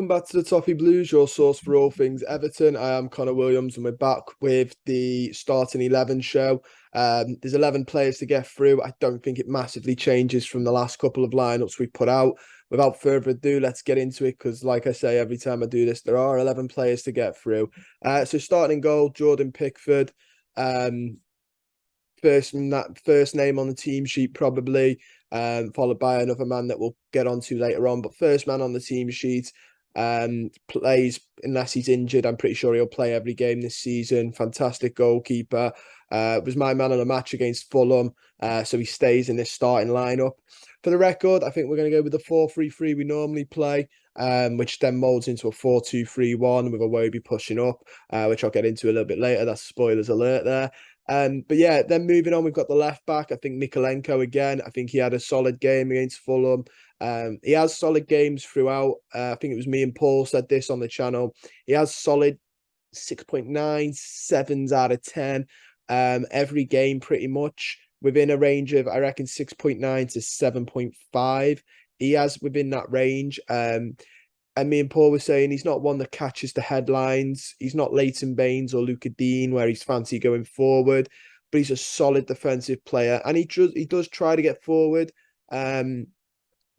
welcome back to the Toffee Blues, your source for all things Everton. I am Connor Williams, and we're back with the starting 11 show. There's 11 players to get through. I don't think it massively changes from the last couple of lineups we put out. Without further ado, let's get into it because, like I say, every time I do this, there are 11 players to get through. So starting in goal, Jordan Pickford. First name on the team sheet probably, followed by another man that we'll get onto later on. But first man on the team sheet, plays unless he's injured. I'm pretty sure he'll play every game this season. Fantastic goalkeeper. Was my man of the match against Fulham, so he stays in this starting lineup. For the record, I think we're going to go with the 4-3-3 we normally play, which then molds into a 4-2-3-1 with Iwobi pushing up, which I'll get into a little bit later. That's spoilers alert there. But yeah, then moving on, we've got the left back. I think Mykolenko again. I think he had a solid game against Fulham. He has solid games throughout. I think it was me and Paul said this on the channel. He has solid 6.97s out of 10. Every game pretty much within a range of, I reckon, 6.9 to 7.5. He has within that range. And me and Paul were saying he's not one that catches the headlines. He's not Leighton Baines or Luca Dean, where he's fancy going forward, but he's a solid defensive player, and he does try to get forward. I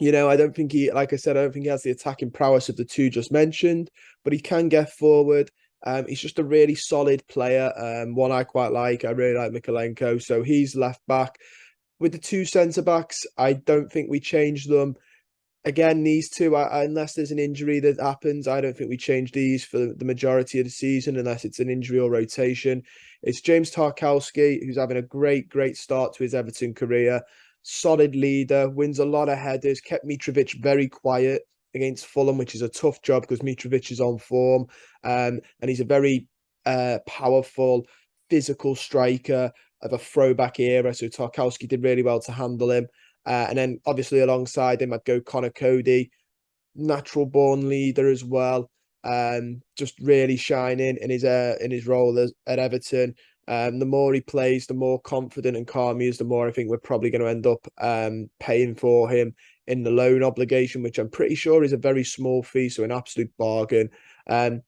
don't think like I said, I don't think he has the attacking prowess of the two just mentioned, but he can get forward. He's just a really solid player. One I quite like. I really like Mykolenko, so he's left back. With the two centre backs, I don't think we change them. Again, these two, unless there's an injury that happens, I don't think we change these for the majority of the season, unless it's an injury or rotation. It's James Tarkowski, who's having a great start to his Everton career. Solid leader, wins a lot of headers, kept Mitrovic very quiet against Fulham, which is a tough job because Mitrovic is on form. And he's a very powerful, physical striker of a throwback era. So Tarkowski did really well to handle him. And then obviously alongside him, I'd go Connor Cody, natural born leader as well. Just really shining in his role at Everton. The more he plays, the more confident and calm he is, the more I think we're probably going to end up paying for him in the loan obligation, which I'm pretty sure is a very small fee, so an absolute bargain. At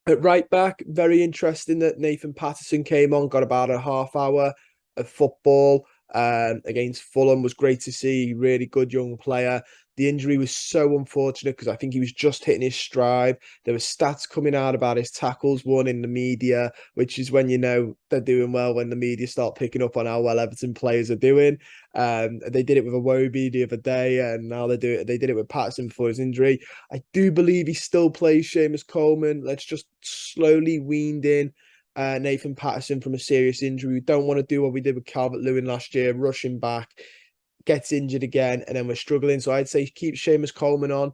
right back, very interesting that Nathan Patterson came on, got about a half hour of football against Fulham. Was great to see. Really good young player. The injury was so unfortunate because I think he was just hitting his stride. There were stats coming out about his tackles won in the media, which is when you know they're doing well, when the media start picking up on how well Everton players are doing. They did it with Iwobi the other day, and now they did it with Patterson before his injury. I do believe he still plays Seamus Coleman. Let's just slowly weaned in Nathan Patterson from a serious injury. We don't want to do what we did with Calvert-Lewin last year, rushing back, gets injured again, and then we're struggling. So I'd say keep Seamus Coleman on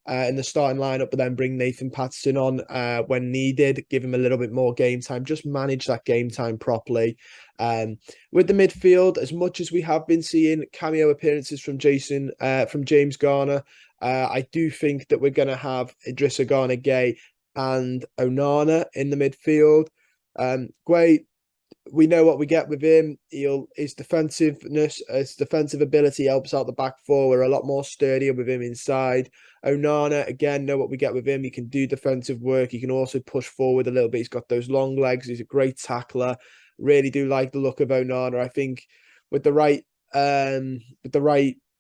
in the starting lineup, but then bring Nathan Patterson on when needed, give him a little bit more game time, just manage that game time properly. With the midfield, as much as we have been seeing cameo appearances from James Garner, I do think that we're going to have Idrissa Gana-Gueye and Onana in the midfield. Gueye, we know what we get with him. His defensiveness, his defensive ability helps out the back four. We're a lot more sturdier with him inside. Onana, again, know what we get with him. He can do defensive work. He can also push forward a little bit. He's got those long legs. He's a great tackler. Really do like the look of Onana. I think with the right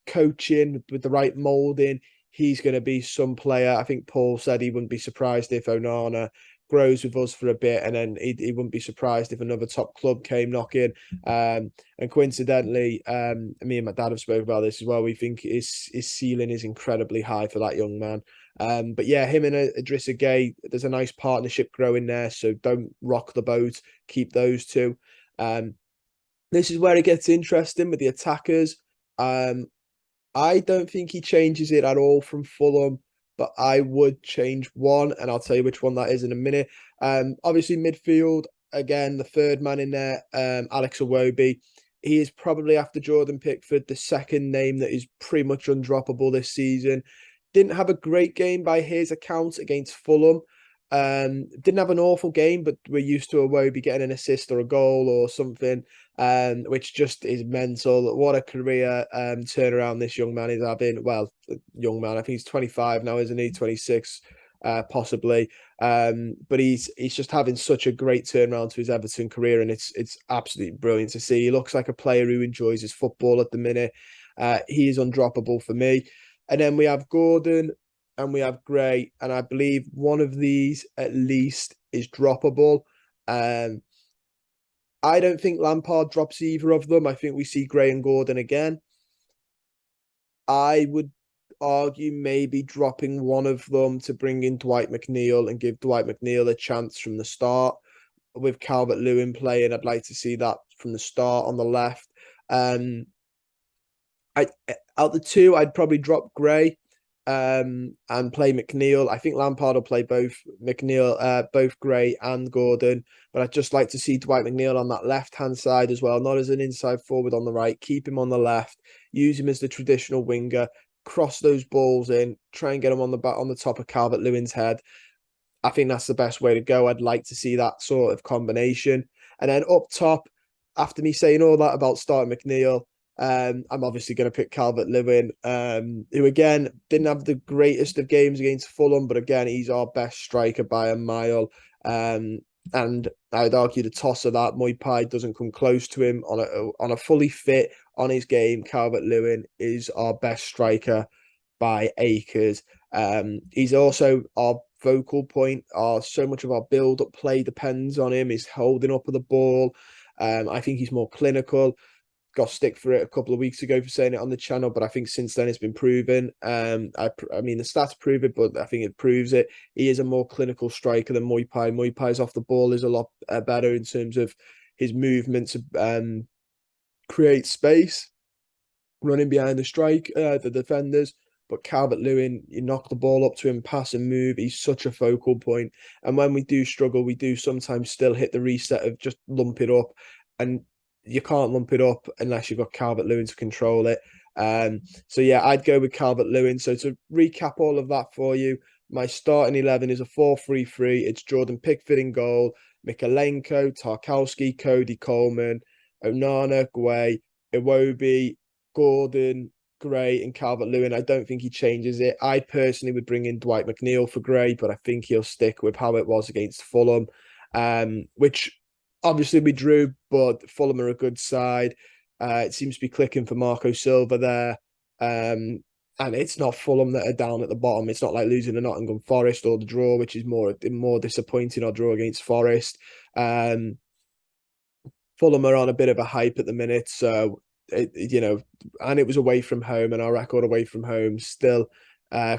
coaching, with the right molding, he's going to be some player. I think Paul said he wouldn't be surprised if Onana grows with us for a bit, and then he wouldn't be surprised if another top club came knocking. And coincidentally, me and my dad have spoken about this as well. We think his ceiling is incredibly high for that young man. But yeah, him and Idrissa Gueye, there's a nice partnership growing there. So don't rock the boat. Keep those two. This is where it gets interesting with the attackers. I don't think he changes it at all from Fulham, but I would change one, and I'll tell you which one that is in a minute. Obviously, midfield, again, the third man in there, Alex Iwobi. He is probably, after Jordan Pickford, the second name that is pretty much undroppable this season. Didn't have a great game by his account against Fulham, Didn't have an awful game, but we're used to Iwobi getting an assist or a goal or something, which just is mental. What a career turnaround this young man is having. Well, young man, I think he's 25 now, isn't he? 26, possibly. But he's just having such a great turnaround to his Everton career, and it's absolutely brilliant to see. He looks like a player who enjoys his football at the minute. He is undroppable for me. And then we have Gordon and we have Gray, and I believe one of these at least is droppable. I don't think Lampard drops either of them. I think we see Gray and Gordon again. I would argue maybe dropping one of them to bring in Dwight McNeil and give Dwight McNeil a chance from the start. With Calvert-Lewin playing, I'd like to see that from the start on the left. Out the two, I'd probably drop Gray and play McNeil. I think Lampard will play both McNeil, both Gray and Gordon, but I'd just like to see Dwight McNeil on that left-hand side as well, not as an inside forward on the right. Keep him on the left, use him as the traditional winger, cross those balls in, try and get him on the top of Calvert-Lewin's head. I think that's the best way to go. I'd like to see that sort of combination. And then up top, after me saying all that about starting McNeil, I'm obviously going to pick Calvert-Lewin, who again didn't have the greatest of games against Fulham, but again he's our best striker by a mile. And I'd argue the toss of that Moipai doesn't come close to him on a fully fit on his game. Calvert-Lewin is our best striker by acres. He's also our focal point. So much of our build-up play depends on him. He's holding up of the ball. I think he's more clinical. Got stick for it a couple of weeks ago for saying it on the channel, but I think since then it's been proven. I mean the stats prove it, but I think it proves it. He is a more clinical striker than Moipai. Moipai's off the ball is a lot better in terms of his movement to create space, running behind the defenders. But Calvert-Lewin, you knock the ball up to him, pass and move. He's such a focal point. And when we do struggle, we do sometimes still hit the reset of just lump it up. And you can't lump it up unless you've got Calvert-Lewin to control it. So yeah, I'd go with Calvert-Lewin. So to recap all of that for you, my starting 11 is a 4-3-3. It's Jordan Pickford in goal, Mykolenko, Tarkowski, Cody Coleman, Onana, Guay, Iwobi, Gordon, Gray and Calvert-Lewin. I don't think he changes it. I personally would bring in Dwight McNeil for Gray, but I think he'll stick with how it was against Fulham, which obviously we drew, but Fulham are a good side. It seems to be clicking for Marco Silva there. And it's not Fulham that are down at the bottom. It's not like losing to Nottingham Forest or the draw, which is more disappointing, or draw against Forest. Fulham are on a bit of a hype at the minute, so and it was away from home, and our record away from home still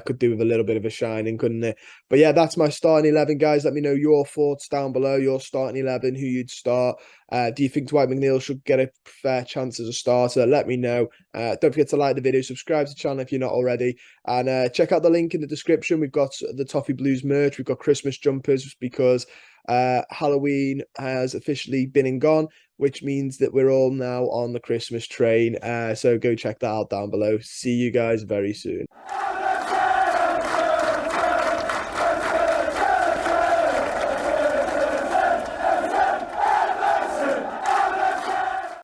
could do with a little bit of a shining, couldn't it? But yeah, that's my starting 11, guys. Let me know your thoughts down below, your starting 11, who you'd start. Do you think Dwight McNeil should get a fair chance as a starter? Let me know. Don't forget to like the video, subscribe to the channel if you're not already, and check out the link in the description. We've got the Toffee Blues merch. We've got Christmas jumpers because Halloween has officially been and gone, which means that we're all now on the Christmas train. So go check that out down below. See you guys very soon.